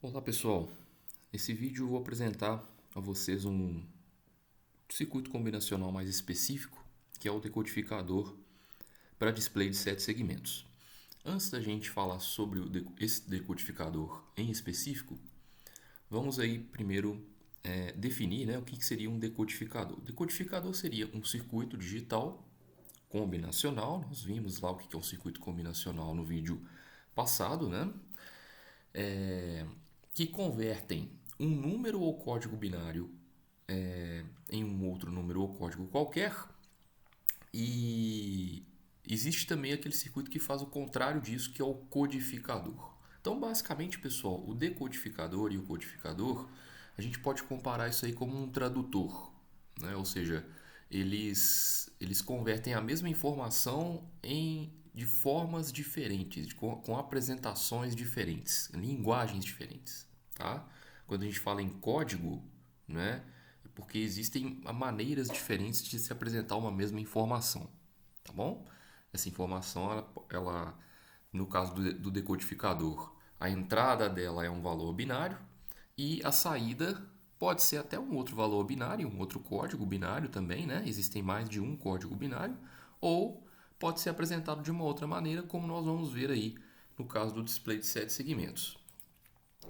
Olá pessoal, nesse vídeo eu vou apresentar a vocês um circuito combinacional mais específico, que é o decodificador para display de 7 segmentos. Antes da gente falar sobre esse decodificador em específico, vamos aí primeiro definir, o que seria um decodificador. O decodificador seria um circuito digital combinacional. Nós vimos lá o que é um circuito combinacional no vídeo passado, né? Que convertem um número ou código binário em um outro número ou código qualquer. E existe também aquele circuito que faz o contrário disso, que é o codificador. Então, basicamente, pessoal, o decodificador e o codificador, a gente pode comparar isso aí como um tradutor, né? Ou seja, eles convertem a mesma informação de formas diferentes, com apresentações diferentes, linguagens diferentes, tá? Quando a gente fala em código, né, é porque existem maneiras diferentes de se apresentar uma mesma informação, tá bom? Essa informação, no caso do decodificador, a entrada dela é um valor binário e a saída pode ser até um outro valor binário, um outro código binário também, né? Existem mais de um código binário, ou pode ser apresentado de uma outra maneira, como nós vamos ver aí no caso do display de 7 segmentos.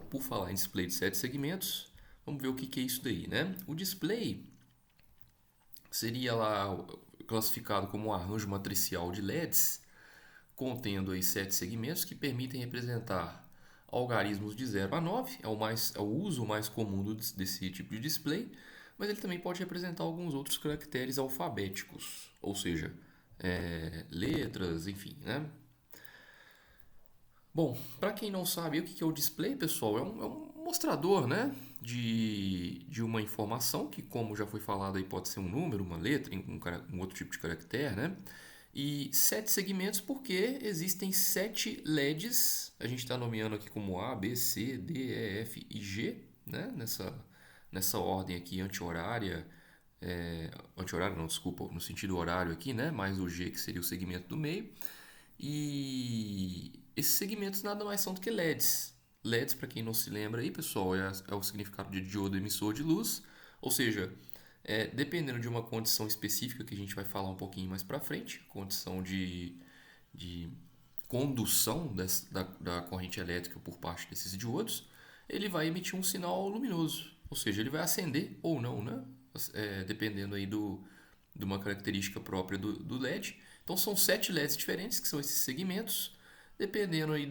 Por falar em display de 7 segmentos, vamos ver o que é isso daí, né? O display seria lá classificado como um arranjo matricial de LEDs, contendo aí 7 segmentos que permitem representar algarismos de 0 a 9, é o uso mais comum desse tipo de display, mas ele também pode representar alguns outros caracteres alfabéticos, ou seja, letras, enfim, né? Bom, para quem não sabe o que é o display, pessoal, é um mostrador, né, de uma informação que, como já foi falado aí, pode ser um número, uma letra, um outro tipo de caractere, né? E 7 segmentos porque existem 7 LEDs, a gente está nomeando aqui como A, B, C, D, E, F e G, né? Nessa ordem aqui anti-horária, anti-horário não, desculpa, no sentido horário aqui, né? Mais o G que seria o segmento do meio. E esses segmentos nada mais são do que LEDs. LEDs, para quem não se lembra aí, pessoal, é o significado de diodo emissor de luz. Ou seja, dependendo de uma condição específica que a gente vai falar um pouquinho mais para frente, condição de condução da corrente elétrica por parte desses diodos, ele vai emitir um sinal luminoso. Ou seja, ele vai acender ou não, né? Dependendo aí de uma característica própria do LED. Então são 7 LEDs diferentes, que são esses segmentos. Dependendo aí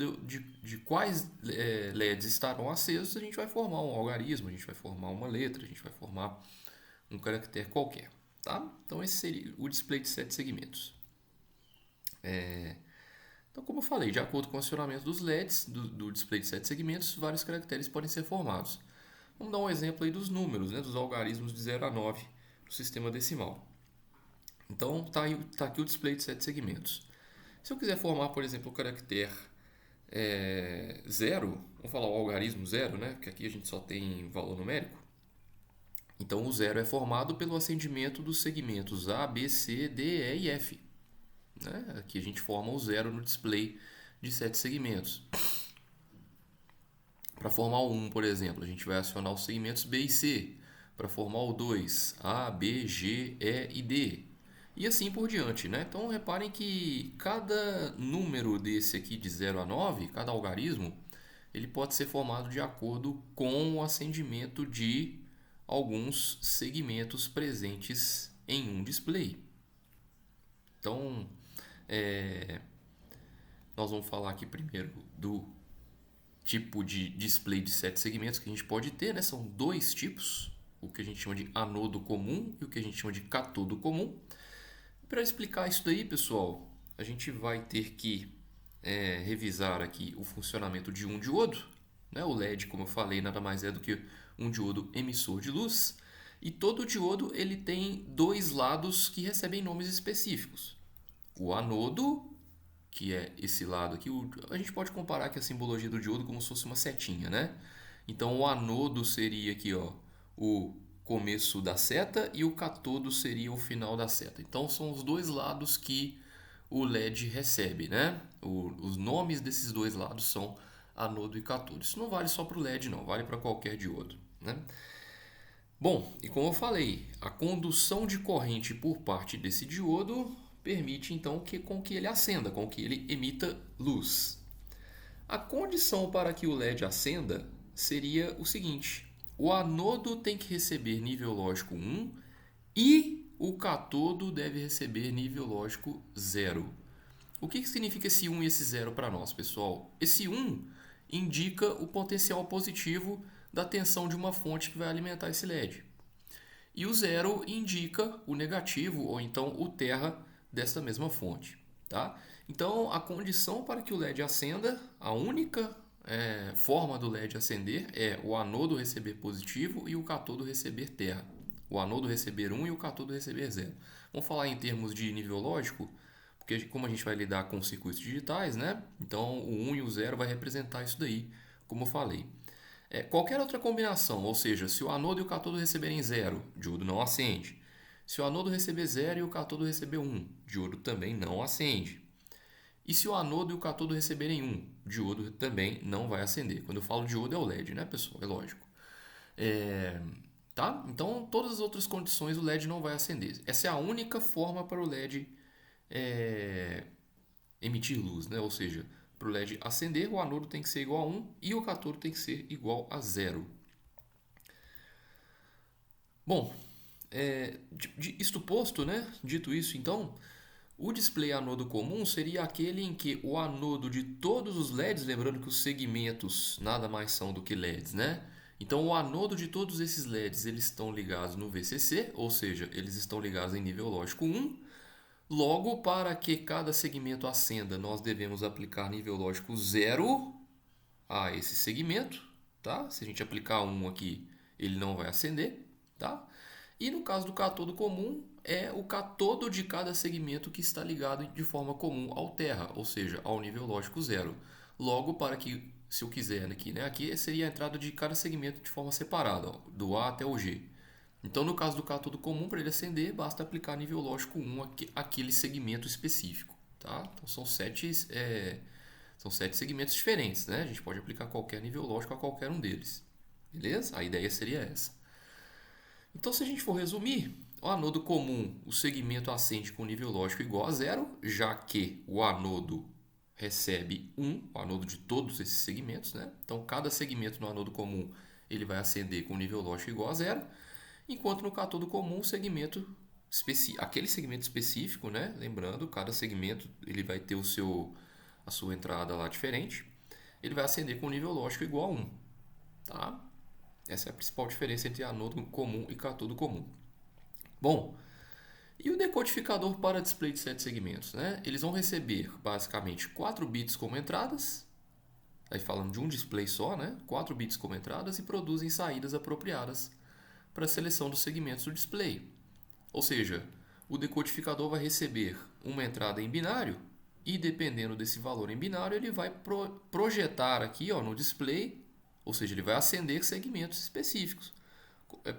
de quais LEDs estarão acesos, a gente vai formar um algarismo, a gente vai formar uma letra, a gente vai formar um caractere qualquer. Tá? Então esse seria o display de 7 segmentos. Então, como eu falei, de acordo com o acionamento dos LEDs, do display de 7 segmentos, vários caracteres podem ser formados. Vamos dar um exemplo aí dos números, né, dos algarismos de 0 a 9 no sistema decimal. Então, tá aqui o display de 7 segmentos. Se eu quiser formar, por exemplo, o caractere 0, vamos falar o algarismo 0, né? Porque aqui a gente só tem valor numérico. Então, o 0 é formado pelo acendimento dos segmentos A, B, C, D, E e F. Né? Aqui a gente forma o 0 no display de 7 segmentos. Para formar o 1, por exemplo, a gente vai acionar os segmentos B e C. Para formar o 2, A, B, G, E e D. E assim por diante, né? Então reparem que cada número desse aqui de 0 a 9, cada algarismo, ele pode ser formado de acordo com o acendimento de alguns segmentos presentes em um display. Então, nós vamos falar aqui primeiro do tipo de display de 7 segmentos que a gente pode ter, né? São dois tipos, o que a gente chama de anodo comum e o que a gente chama de catodo comum. Para explicar isso daí, pessoal, a gente vai ter que revisar aqui o funcionamento de um diodo. Né? O LED, como eu falei, nada mais é do que um diodo emissor de luz. E todo diodo ele tem dois lados que recebem nomes específicos. O anodo, que é esse lado aqui, a gente pode comparar aqui a simbologia do diodo como se fosse uma setinha, né? Então o anodo seria aqui, ó, o começo da seta e o catodo seria o final da seta. Então são os dois lados que o LED recebe, né? Os nomes desses dois lados são anodo e cátodo. Isso não vale só para o LED, não, vale para qualquer diodo, né? Bom, e como eu falei, a condução de corrente por parte desse diodo permite então com que ele acenda, com que ele emita luz. A condição para que o LED acenda seria o seguinte: o anodo tem que receber nível lógico 1 e o cátodo deve receber nível lógico 0. O que significa esse 1 e esse 0 para nós, pessoal? Esse 1 indica o potencial positivo da tensão de uma fonte que vai alimentar esse LED. E o 0 indica o negativo, ou então o terra dessa mesma fonte. Tá? Então, a condição para que o LED acenda, a única forma do LED acender é o anodo receber positivo e o cátodo receber terra. O anodo receber 1 e o cátodo receber 0. Vamos falar em termos de nível lógico, porque como a gente vai lidar com circuitos digitais, né? Então o 1 e o 0 vai representar isso daí, como eu falei. Qualquer outra combinação, ou seja, se o anodo e o cátodo receberem 0, o diodo não acende. Se o anodo receber 0 e o cátodo receber 1, o diodo também não acende. E se o anodo e o cátodo receberem 1, o diodo também não vai acender. Quando eu falo diodo é o LED, né, pessoal? É lógico. Tá? Então, todas as outras condições o LED não vai acender. Essa é a única forma para o LED emitir luz, né? Ou seja, para o LED acender, o anodo tem que ser igual a 1 e o cátodo tem que ser igual a 0. Bom, isto posto, né? Dito isso, então, o display anodo comum seria aquele em que o anodo de todos os LEDs, lembrando que os segmentos nada mais são do que LEDs, né? Então, o anodo de todos esses LEDs eles estão ligados no VCC, ou seja, eles estão ligados em nível lógico 1. Logo, para que cada segmento acenda, nós devemos aplicar nível lógico 0 a esse segmento. Tá? Se a gente aplicar 1 aqui, ele não vai acender. Tá? E no caso do cátodo comum, é o cátodo de cada segmento que está ligado de forma comum ao terra, ou seja, ao nível lógico 0. Logo, para que, se eu quiser aqui, né, aqui seria a entrada de cada segmento de forma separada, ó, do A até o G. Então, no caso do cátodo comum, para ele acender, basta aplicar nível lógico 1 àquele segmento específico. Tá? Então, são sete segmentos diferentes. Né? A gente pode aplicar qualquer nível lógico a qualquer um deles. Beleza? A ideia seria essa. Então, se a gente for resumir, o anodo comum, o segmento acende com nível lógico igual a 0, já que o anodo recebe 1, o anodo de todos esses segmentos. Né? Então, cada segmento no anodo comum ele vai acender com nível lógico igual a 0. Enquanto no cátodo comum, aquele segmento específico, né? Lembrando, cada segmento ele vai ter a sua entrada lá diferente. Ele vai acender com nível lógico igual a 1. Tá? Essa é a principal diferença entre anodo comum e cátodo comum. Bom, e o decodificador para display de 7 segmentos? Né? Eles vão receber basicamente 4 bits como entradas, aí falando de um display só, né? 4 bits como entradas e produzem saídas apropriadas para a seleção dos segmentos do display. Ou seja, o decodificador vai receber uma entrada em binário e, dependendo desse valor em binário, ele vai projetar aqui no display, ou seja, ele vai acender segmentos específicos.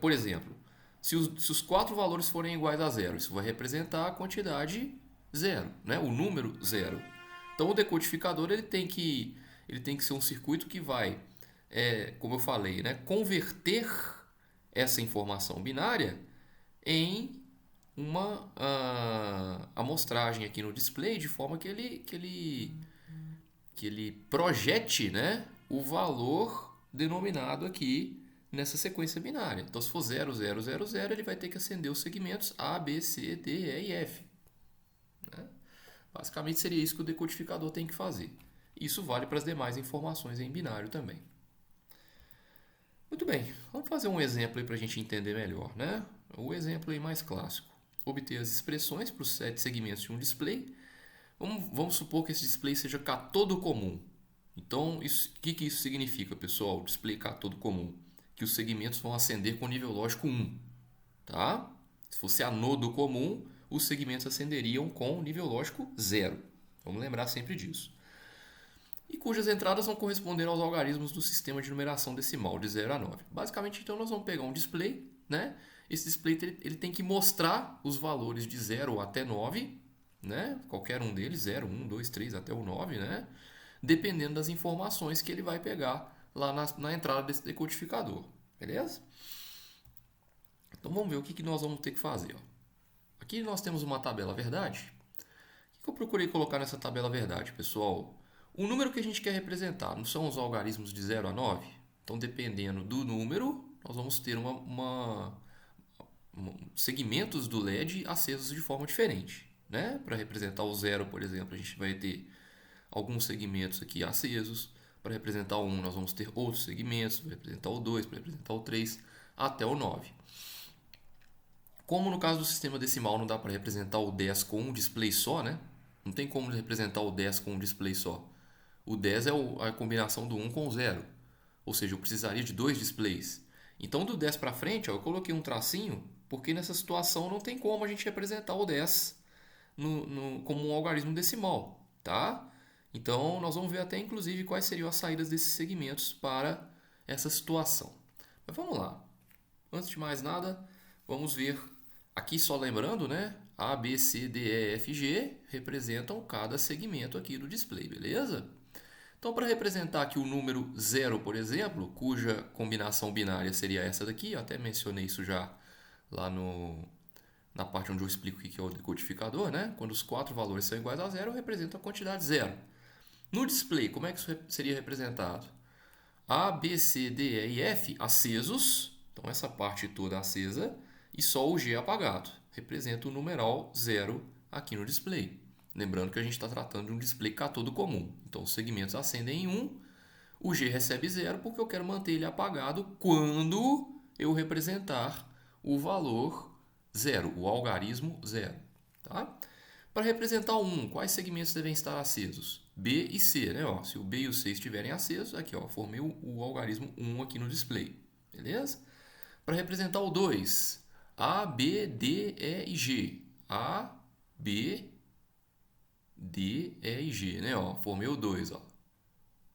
Por exemplo, se os 4 valores forem iguais a 0, isso vai representar a quantidade 0, né? O número 0. Então, o decodificador ele tem que ser um circuito que vai, como eu falei, né, converter essa informação binária em uma amostragem aqui no display, de forma que ele projete, né, o valor denominado aqui nessa sequência binária. Então, se for 0, 0, 0, 0, ele vai ter que acender os segmentos A, B, C, D, E e F. Né? Basicamente, seria isso que o decodificador tem que fazer. Isso vale para as demais informações em binário também. Muito bem, vamos fazer um exemplo para a gente entender melhor, né? O exemplo aí mais clássico. Obter as expressões para os 7 segmentos de um display. Vamos supor que esse display seja cátodo comum. Então, o que isso significa, pessoal? Display cátodo comum. Que os segmentos vão acender com nível lógico 1. Tá? Se fosse anodo comum, os segmentos acenderiam com nível lógico 0. Vamos lembrar sempre disso. E cujas entradas vão corresponder aos algarismos do sistema de numeração decimal de 0 a 9. Basicamente, então, nós vamos pegar um display, né? Esse display ele tem que mostrar os valores de 0 até 9, né? Qualquer um deles, 0, 1, 2, 3 até o 9, né? dependendo das informações que ele vai pegar lá na entrada desse decodificador, beleza? Então vamos ver o que nós vamos ter que fazer. Ó. Aqui nós temos uma tabela verdade. O que eu procurei colocar nessa tabela verdade, pessoal? O número que a gente quer representar não são os algarismos de 0 a 9? Então, dependendo do número, nós vamos ter segmentos do LED acesos de forma diferente. Né? Para representar o 0, por exemplo, a gente vai ter alguns segmentos aqui acesos. Para representar o 1, nós vamos ter outros segmentos. Para representar o 2, para representar o 3, até o 9. Como no caso do sistema decimal não dá para representar o 10 com um display só, né? Não tem como representar o 10 com um display só. O 10 é a combinação do 1 com o 0. Ou seja, eu precisaria de dois displays. Então, do 10 para frente, ó, eu coloquei um tracinho, porque nessa situação não tem como a gente representar o 10 como um algarismo decimal. Tá? Então, nós vamos ver até, inclusive, quais seriam as saídas desses segmentos para essa situação. Mas vamos lá. Antes de mais nada, vamos ver aqui, só lembrando, né? A, B, C, D, E, F, G representam cada segmento aqui do display, beleza? Então, para representar aqui o número 0, por exemplo, cuja combinação binária seria essa daqui, eu até mencionei isso já lá na parte onde eu explico o que é o decodificador, né? Quando os 4 valores são iguais a 0, representa a quantidade 0. No display, como é que isso seria representado? A, B, C, D, E e F acesos, então essa parte toda acesa, e só o G apagado. Representa o numeral 0 aqui no display. Lembrando que a gente está tratando de um display catodo comum. Então, os segmentos acendem em 1, o G recebe 0 porque eu quero manter ele apagado quando eu representar o valor 0, o algarismo 0. Tá? Para representar o 1, quais segmentos devem estar acesos? B e C. Né? Ó, se o B e o C estiverem acesos, aqui ó, formei o algarismo 1 aqui no display. Beleza? Para representar o 2, A, B, D, E e G. A, B, D, E e G, né? Ó, formei o 2, ó.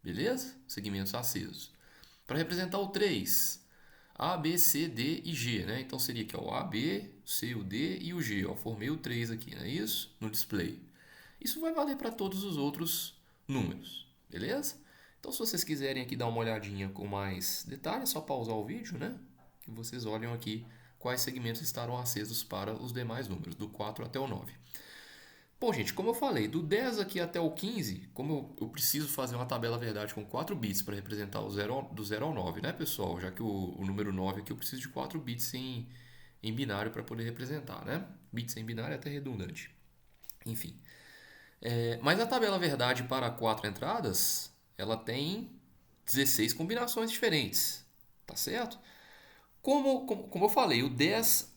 Beleza? Segmentos acesos. Para representar o 3, A, B, C, D e G, né? Então seria aqui, ó, o A, B, C, o D e o G, ó. Formei o 3 aqui, não é isso? No display. Isso vai valer para todos os outros números, beleza? Então, se vocês quiserem aqui dar uma olhadinha com mais detalhes, é só pausar o vídeo, né? Que vocês olham aqui quais segmentos estarão acesos para os demais números, do 4 até o 9. Bom, gente, como eu falei, do 10 aqui até o 15, como eu preciso fazer uma tabela verdade com 4 bits para representar do 0 ao 9, né, pessoal? Já que o número 9 aqui eu preciso de 4 bits em binário para poder representar, né? Bits em binário é até redundante. Enfim. Mas a tabela verdade para 4 entradas, ela tem 16 combinações diferentes, tá certo? Como eu falei, o 10,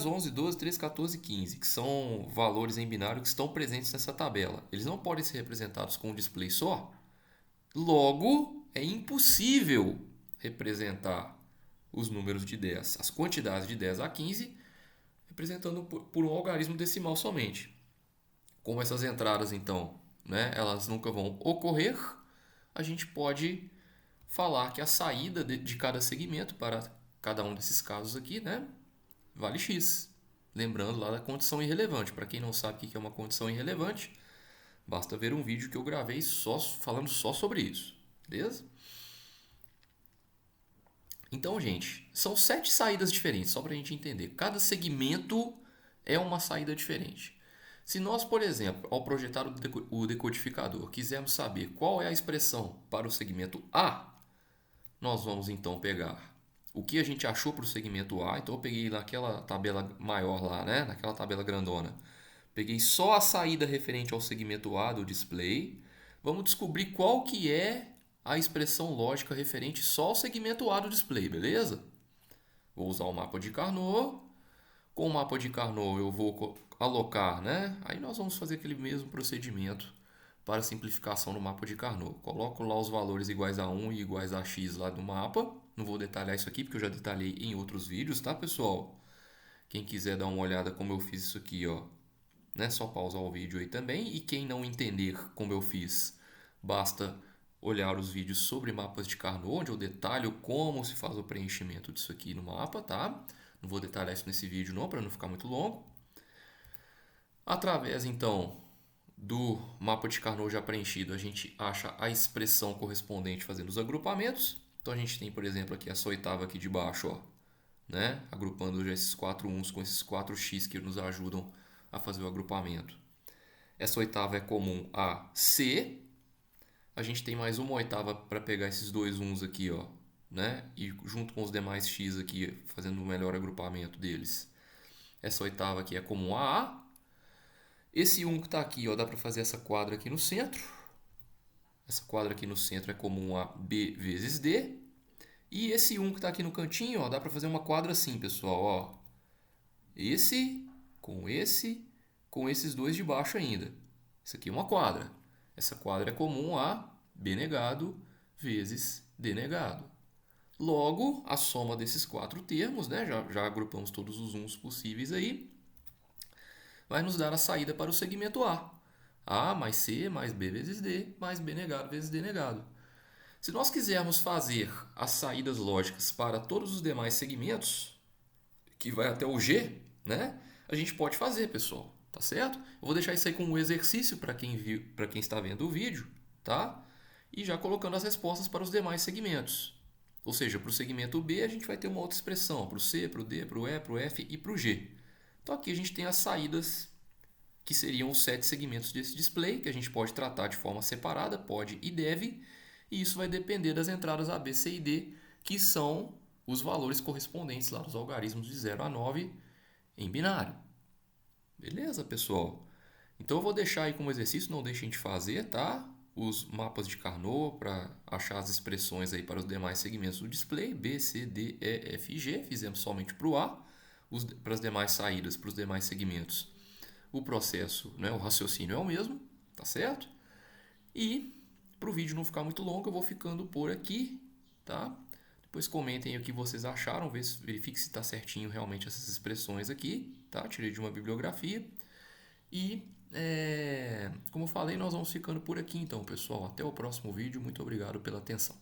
11, 12, 13, 14 e 15, que são valores em binário que estão presentes nessa tabela, eles não podem ser representados com um display só. Logo, é impossível representar os números de 10, as quantidades de 10 a 15, representando por um algarismo decimal somente. Como essas entradas, então, né, elas nunca vão ocorrer, a gente pode falar que a saída de cada segmento para cada um desses casos aqui, né, vale x. Lembrando lá da condição irrelevante. Para quem não sabe o que é uma condição irrelevante, basta ver um vídeo que eu gravei falando só sobre isso. Beleza? Então, gente, são 7 saídas diferentes, só para a gente entender. Cada segmento é uma saída diferente. Se nós, por exemplo, ao projetar o decodificador, quisermos saber qual é a expressão para o segmento A, nós vamos então pegar o que a gente achou para o segmento A. Então eu peguei naquela tabela maior lá, né? Naquela tabela grandona. Peguei só a saída referente ao segmento A do display. Vamos descobrir qual que é a expressão lógica referente só ao segmento A do display, beleza? Vou usar o mapa de Carnot. Com o mapa de Carnot eu vou alocar, né? Aí nós vamos fazer aquele mesmo procedimento para simplificação no mapa de Carnot. Coloco lá os valores iguais a 1 e iguais a x lá no mapa. Não vou detalhar isso aqui porque eu já detalhei em outros vídeos, tá, pessoal? Quem quiser dar uma olhada como eu fiz isso aqui, ó, né? Só pausar o vídeo aí também. E quem não entender como eu fiz, basta olhar os vídeos sobre mapas de Carnot, onde eu detalho como se faz o preenchimento disso aqui no mapa, tá? Não vou detalhar isso nesse vídeo não, para não ficar muito longo. Através, então, do mapa de Carnot já preenchido, a gente acha a expressão correspondente fazendo os agrupamentos. Então a gente tem, por exemplo, aqui essa oitava aqui de baixo, ó, né? Agrupando já esses 4 uns com esses 4x que nos ajudam a fazer o agrupamento. Essa oitava é comum a C. A gente tem mais uma oitava para pegar esses dois uns aqui, ó, né? E junto com os demais x aqui, fazendo o melhor agrupamento deles. Essa oitava aqui é comum a A. Esse 1 que está aqui, ó, dá para fazer essa quadra aqui no centro. Essa quadra aqui no centro é comum a B vezes D. E esse 1 que está aqui no cantinho, ó, dá para fazer uma quadra assim, pessoal. Ó. Esse, com esses dois de baixo ainda. Isso aqui é uma quadra. Essa quadra é comum a B negado vezes D negado. Logo, a soma desses 4 termos, né, já agrupamos todos os uns possíveis aí, vai nos dar a saída para o segmento A. A mais C mais B vezes D mais B negado vezes D negado. Se nós quisermos fazer as saídas lógicas para todos os demais segmentos, que vai até o G, né? A gente pode fazer, pessoal, tá certo? Eu vou deixar isso aí como um exercício para quem está vendo o vídeo, tá? E já colocando as respostas para os demais segmentos. Ou seja, para o segmento B a gente vai ter uma outra expressão, para o C, para o D, para o E, para o F e para o G. Então aqui a gente tem as saídas que seriam os 7 segmentos desse display, que a gente pode tratar de forma separada, pode e deve, e isso vai depender das entradas A, B, C e D, que são os valores correspondentes lá dos algarismos de 0 a 9 em binário. Beleza, pessoal? Então eu vou deixar aí como exercício, não deixem de fazer, tá? Os mapas de Carnot para achar as expressões aí para os demais segmentos do display, B, C, D, E, F e G, fizemos somente para o A, para as demais saídas, para os demais segmentos. O processo, né, o raciocínio é o mesmo, tá certo? E para o vídeo não ficar muito longo, eu vou ficando por aqui, tá? Depois comentem o que vocês acharam, verifique se está certinho realmente essas expressões aqui, tá? Tirei de uma bibliografia. E, como eu falei, nós vamos ficando por aqui então, pessoal. Até o próximo vídeo. Muito obrigado pela atenção.